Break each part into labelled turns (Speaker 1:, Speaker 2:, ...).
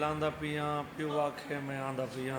Speaker 1: ਲਾਂਦਾ ਪੀਆਂ ਪਿਓ ਆਖੇ ਮੈਂ ਆਂਦਾ ਪੀਆਂ।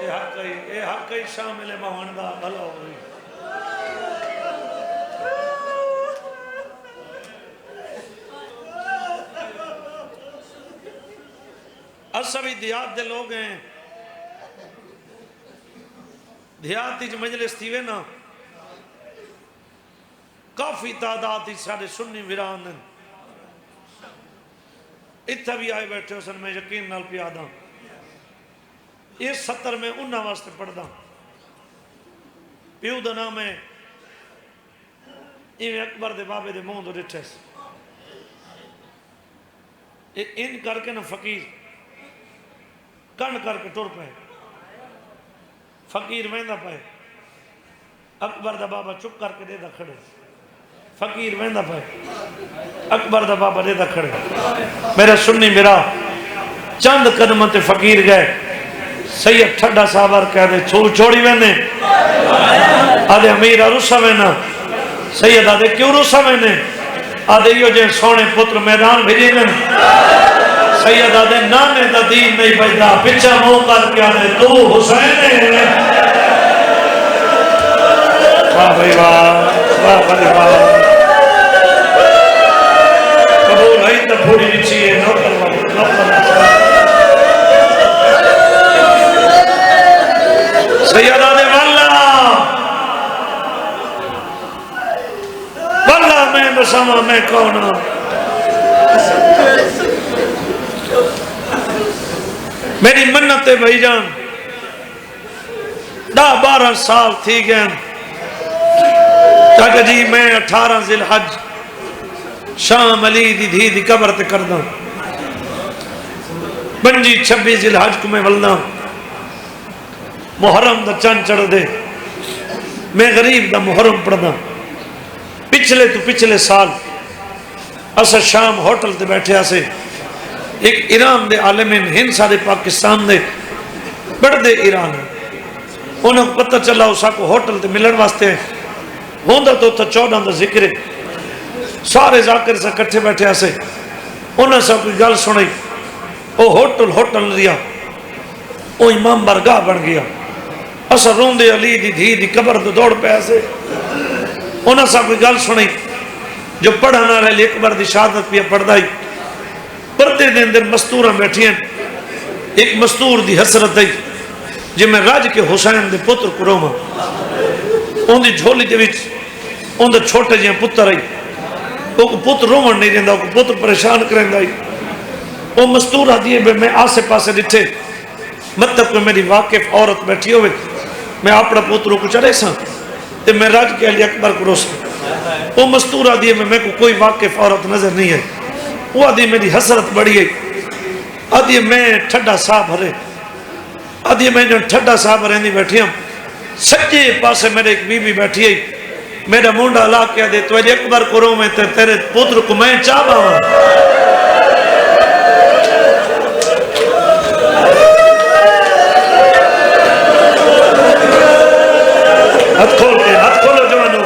Speaker 1: یہ حق ہی شامل مہون دا بھلا ہوئی اصبی دیات دے لوگ ہیں دیاتی جو مجلس تھی وے نا کافی تعداد ہی سارے سنی ویران ہیں اتھا بھی آئے بیٹھے ہو سن میں یقین نال پیادا یہ 70 میں انہا واسطے پڑھ دا پیو دا نام ہے ایویں اکبر دے بابے دے مون دو ڈٹھے ان کر کے نا فقیر کن کر کے ٹور پہ فقیر ویندہ پہ اکبر دا بابا چپ کر کے دے دا کھڑے فقیر ویندہ پہ اکبر دا بابا دے دا کھڑے میرا سنی میرا چند قدمت فقیر گئے سید ٹھڈا صاحبار کہہ دے چھوڑی وینے آدھے امیر رسا وینا سید آدھے کیوں رسا وینے آدھے یہ جن سونے پتر میدان بھیجی دن سید آدھے نانے دا دین نہیں بجدا پچھا مو کر کے آدھے تو حسین ہے واہ بھائی واہ بھائی واہ قبول ہے تا پھوڑی نیچی ہے سید آدھے واللہ میں بسامہ میں کونا میری منت بھائی جان 10-12 سال تھی گئے تاکہ جی میں 18 ذی الحج شام علی دی دھی دی قبر تے کردہ 25-26 ذی الحج کو میں ولدہ محرم دا چند چڑھ دے میں غریب دا محرم پڑھدا پچھلے سال اسا شام ہوٹل تے بیٹھے آسے ایک ایران دے عالمین ہند سارے پاکستان دے بڑھ دے ایران انہوں کو پتہ چلا اسا کو ہوٹل تے ملن واسطے ہوندہ تو تھا 14 دا ذکر سارے ذاکر سے کٹھے بیٹھے آسے انہوں سا کوئی گل سنائی او ہوٹل ریا او امام برگاہ بن گیا اسا روندے علی دی دھی دی قبر دے دوڑ پہ آسے انہوں سا کوئی گل سنائی جو پڑھانا رہے اکبر دی شہادت پہ پڑھ دائی پردے دے اندر مستوراں بیٹھی ہیں ایک مستور دی حسرت ہے جی میں راج کے حسین دے پتر کو روما ان دی جھولی دے وچ ان دے چھوٹے جیاں پتر آئی وہ کو پتر رومن نہیں دیندہ وہ کو پتر پریشان کریں گائی وہ مستور آدھی ہے میں آسے پاسے ڈٹھے مطلب کہ میری واقف عورت بیٹھی ہوئے میں اپنا پتروں کو چڑھے ساں تے میں راج کے علی اکبر کو روسا وہ مستور آدھی ہے میں کو کوئی واقف عورت نظر نہیں ہے وہ آدھی میری حسرت بڑی ہے آدھی میں ٹھڈا صاحب ہرے آدھی میں جو ٹھڈا صاحب ہرے نہیں بیٹھی ہوں سچے پاسے میرے ایک بی بی بیٹھی ہے میرا مونڈا لا کیا دے تو علی اکبر کو رو میں تیرے پتر کو میں چاہ باؤں ہاتھ کھولو جوانو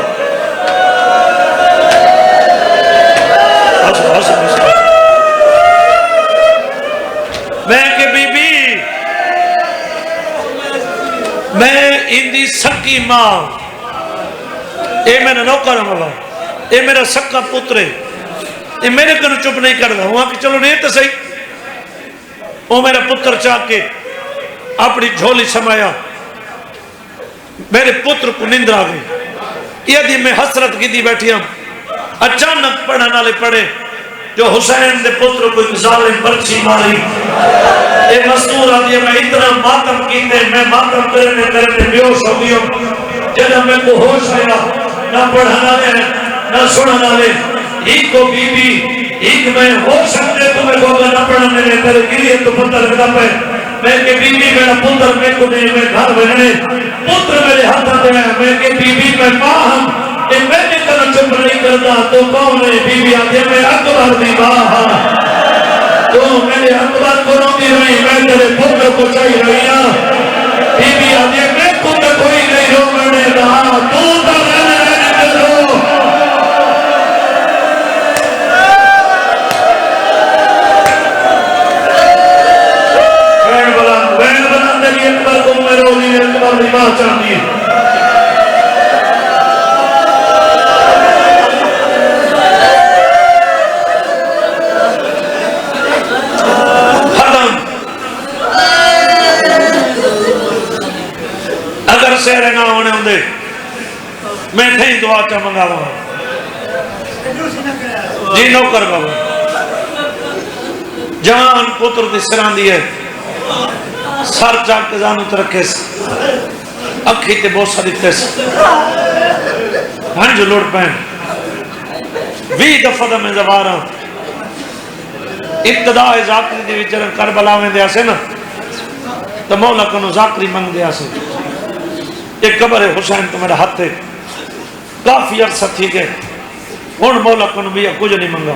Speaker 1: میں کہ بی بی میں اندی سکی ماں اے میرا نوکر ہمارا اے میرا سکا پترے اے میرے کنو چپ نہیں کر گا وہاں کہ چلو نہیں تو صحیح وہ میرا پتر چاہ کے اپنی جھولی سمایا میرے پتر کو نندر آ گئی یہ دی میں حسرت کی دی بیٹھی ہم اچانک پڑھا نالے پڑھے جو حسین دے پتر کو ایک ظالم پرچی ماری اے مستور آدھی میں اتنا ماتم کیتے میں ماتم کرنے بیوش ہو گئی جنہ میں کو ہوش آیا نہ پڑھا نالے نہ سنا نالے ایک کو بی بی ایک میں ہو سکتے تمہیں کو اگر نہ پڑھا میرے تیرے گریے تو پتر لگا پہ میں کہ بی بی میرا پتر میں کو نہیں میں گھر بہنے پتر میرے ہاتھ آتے ہیں میں کہ بی بی میں ماں ہم کہ میں نے طرح چپ نہیں کرتا تو کون ہے بی بی آتے میں اکبر دی ماں ہاں تو میرے اکبر کو روتی رہی میں تیرے پتر کو چاہی رہی ہاں بی بی آتے میں خود کوئی نہیں رو میں نے کہا تو تا رہنے کرو وین بلند علی اکبر کو میں رو ماں چاہتی ہے ختم اگر سہرے نہ ہونے ہوں دے میں تھیں دعا کیا منگا وہاں جی نوکر بابا جوان پتر دی سران دی ہے سر چاک کے زانو ترکے سے اکھی تے بوسا دیتے سے ہن جو لوڑ پہن 20 دفعہ دا میں زبارا ابتداء ذاکری دی وچرن کربلا میں دیا سے نا تو مولا کنو ذاکری منگ دیا سے ایک قبر حسین تو میرا ہاتھ ہے کافی عرصہ تھی گئے ہون مولا کنو بھی کچھ نہیں منگا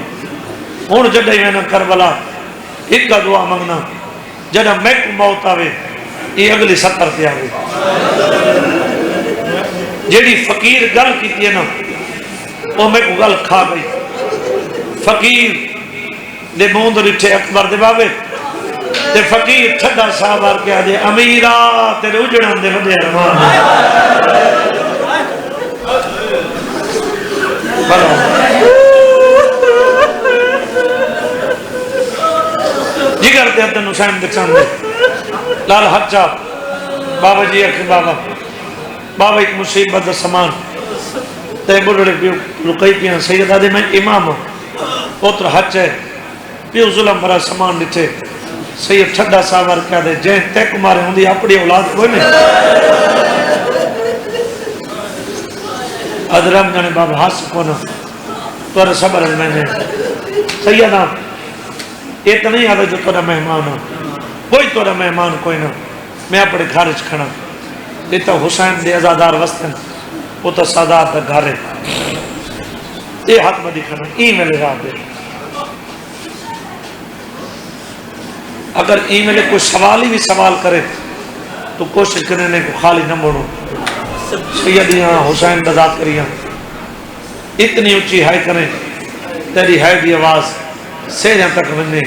Speaker 1: ہون جڑے میں نا کربلا ایک کا دعا منگنا جڑا میں کو موت آوے یہ اگلی 70 پہ آوے جیڑی فقیر گل کی تھی نا وہ میں کو گل کھا گئی فقیر دے موند رٹھے اکبر دے بابے تے فقیر ٹھڈا صاحب آر کے آجے امیرہ تیرے اجڑان دے ودے ارمان جگر تے حدن حسین دکھان دے لال حق چاپ بابا جی اکھے بابا ایک مصیبت دا سامان تے بڑھڑے پیو رکئی پیاں سیدہ دے میں امام پوتر حج ہے پیو ظلم برا سامان دیتے سید ٹھڈا ساور کیا دے جین تے کمارے ہوں دی اپنی اولاد کوئی نہیں ادرم جانے بابا ہاس کونا تو صبر ہے میں نے سیدہ یہ تو نہیں آدھا جو تورا مہمان ہو کوئی تورا مہمان کوئی نہ میں اپنے گھارج کھڑا یہ تو حسین دے ازادار وستن وہ تو سادات دا گھارے یہ حق بدی کھڑا ای میلے راہ دے اگر ای میلے کوئی سوالی بھی سوال کرے تو کوشش کرنے کو خالی نہ موڑو سیدیاں حسین بذات کریاں اتنی اچھی ہائی کریں تیری ہائی دی آواز سیریں تک بننے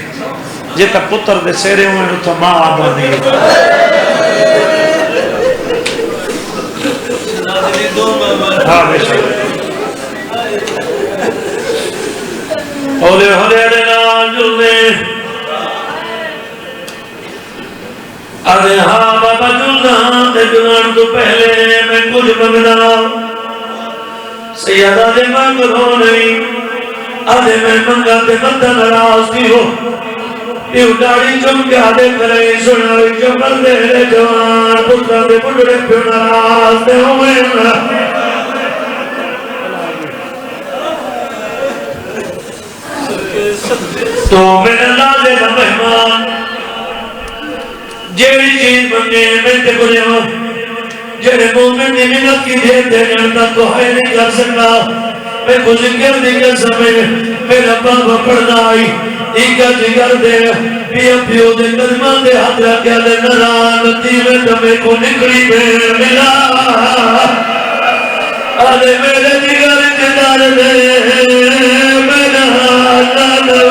Speaker 1: جیتا پتر دے سیرے ہوئے نو تو ماں آبا نہیں ہاں بے شک اولے ہولے نال جلنے آدھے ہاں بابا جلنا دے جلن تو پہلے میں کچھ منگنا سیدہ دے مانگ ہو نہیں آدھے میں منگا تے بندہ نراز کی ہو یہ ڈاڑی چم کے آدھے کریں سناوی جو مردے رے جوان پترہ دے بڑھڑے پیو نراز دے ہوئے تو میرے لازے دا مہمان جیڑی چیز بنگے میں تے کو جاؤ جیڑے مومن نے منت کی دیتے جانتا تو ہے نہیں کر سکتا میں کو ذکر دیگر سمیں میرا بابا پڑھنا آئی ایکا جگر دے پیا پیو دے قدمان دے ہاتھ رکھیا دے نرانتی میں تمہیں کو نکڑی میں ملا آدھے میرے جگر جدار دے میرا ہاتھ دے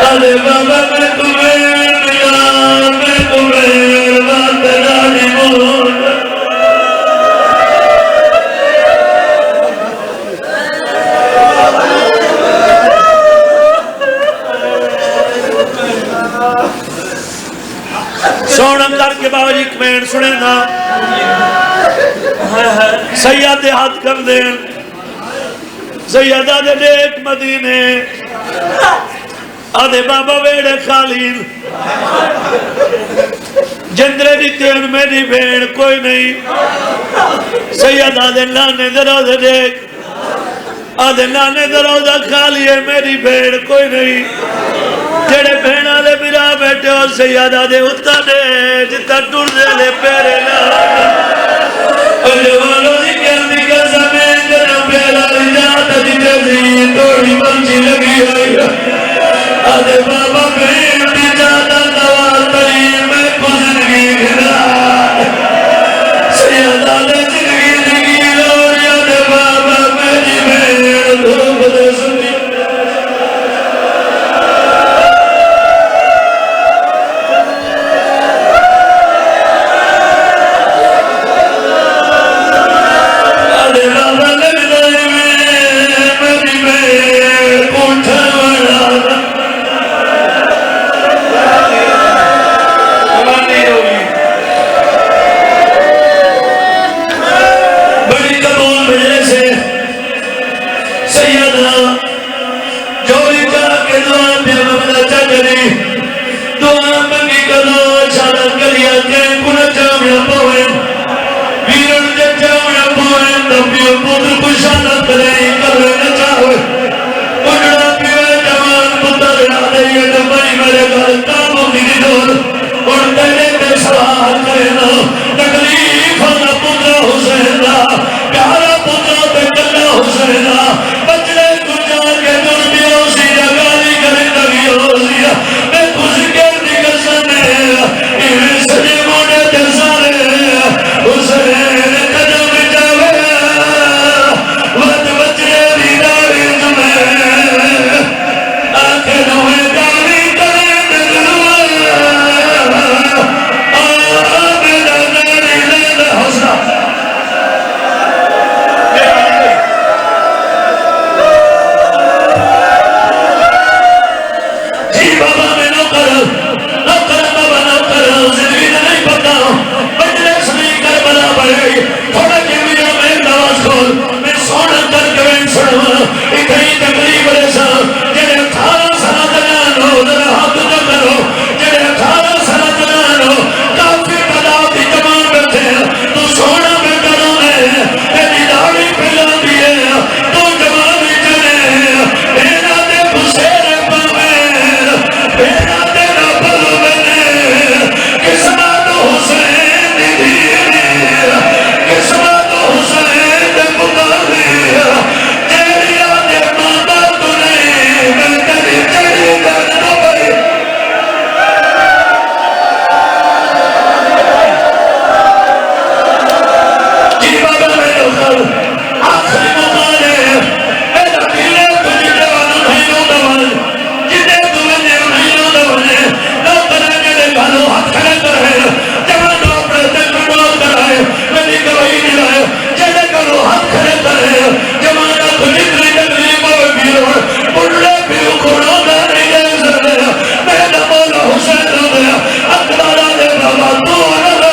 Speaker 1: آدھے بابا میں تمہیں ملا میں تمہیں بات ناری مون سونا کر کے بابا جی کمین سنے نا سیادے ہاتھ کر دیں سیادہ دے دیکھ مدینے آدھے بابا ویڑے خالین جندرے دی تین میری بھیڑ کوئی نہیں سیادہ دے لانے دروازے دیکھ آدھے لانے دروازہ خالی ہے میری بھیڑ کوئی نہیں جڑے بھیڑا لے میرا بیٹھے ہو سیادہ دے اتا دے جتا ٹور دے لے پیرے لانا جوانو دی کہتی کہ زمین جنا پیلا رجاتا دی تیزی توڑی منچی لگی ہوئی آدھے بابا بھیڑ دی جاتا دوار تری میں کو زندگی گھرا سیادہ دے زندگی زندگی لوڑی آدھے بابا میری بھیڑ دھوپ دے سنی خوشانت کرے کرے نچاوے اجڑا پیوے جوان پتر یادے یہ دبائی میرے گھر کاموں کی دور اور تیرے پہ سوال کرنا تکلیف نہ پتر حسین پیارا پتر پہ کلا حسین بچڑے کچھا کے دور دیو سی جگالی کرے دگیو سی میں کچھ کے نکل سنے ایویں سجے موڑے جسانے حسین قدم جاوے وقت بچڑے بھی داوی تمہیں آنکھیں نویں داوی کرے دلوے آمینہ ناری لین حسنہ جی بابا میں نوکر بابا نوکر زندگی نے نہیں پتا بچڑے سنی کر بلا پڑے تھوڑا کے میرا میں نواز کھول میں سونا کر کے میں سڑوا اتنی تکلیف رسا جنہیں 18 سالہ جنانو ذرا ہاتھ نہ کرو جنہیں 18 سالہ جنانو کافی بدا بھی جمان بیٹھے تو سونا میں کرو ہے تیری داڑی پھیلا دیئے تو جمانی جنے میرا دے بسیر پاوے میرا دے ربل میں قسمت حسین دی قسمت حسین دے مقابلی تیری آدھے ماما تو نہیں میں تیری تیری کرنا بھائی جی بابا میں نوکر آخری مقالے میرا دلے تجھے جوانو نہیں ہوں دوال جتے تمہیں نہیں ہوں دوالے نوکر جڑے گھالو ہاتھ کھڑے کرے جوانو اپنے دل میں بول کرائے میری گواہی نہیں لائے جڑے گھالو ہاتھ کھڑے کرے جوانو تجھے نکلی موے بیور بڑھے بیو کھڑوں گا نہیں دے سکتے میرا مولا حسین ہو گیا اکبارہ دے بابا تو نلو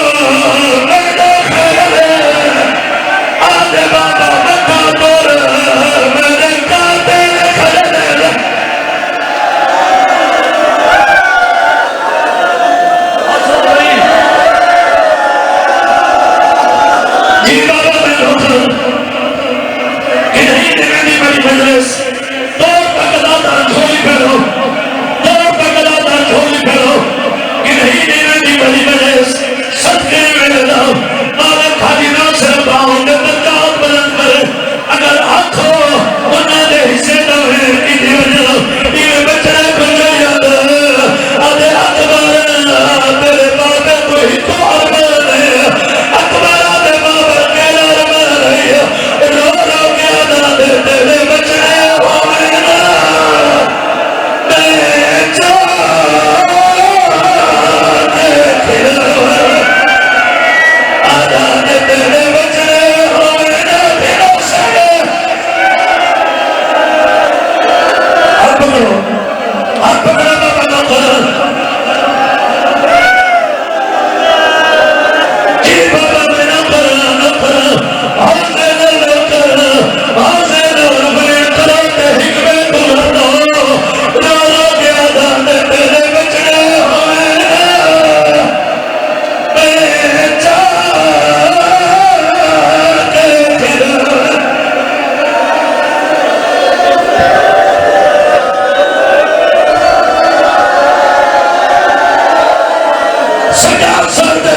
Speaker 1: میرا خیر ہے آدھے بابا مکہ دور میرے کاتے کھڑے جی بابا میں نوکر کہ نہیں دیوانی بڑی مجلس دور تک داتا جھولی پھیلو دور تک داتا جھولی پھیلو کہ نہیں دیوانی بڑی مجلس صدقے میں لگا مالا کھالی نہ صرف آؤں نے بچات بلند کرے اگر حق ہو انہاں دے حصے نہ ہوئے انہی وجہ یہ بچڑے کھلے یاد آدھے اکبر تیرے بابے تو ہی تو ارمان ہے اکبر آدھے بابا کیلا ارمان ہے رو رو کے آدھا دے تیرے بچڑے ہوئے نا میں چاہتے کھلو آدھا دے تیرے بچڑے ہوئے نا پھروں سے ہاتھ پکڑو بابا نوکر جی بابا میں نوکر حسین نوکر حسین ربین کراتے حکمے تمہارا رو رو کے آدھا دے تیرے بچڑے ہوئے نا میں چاہتے پھروں سجا سر دے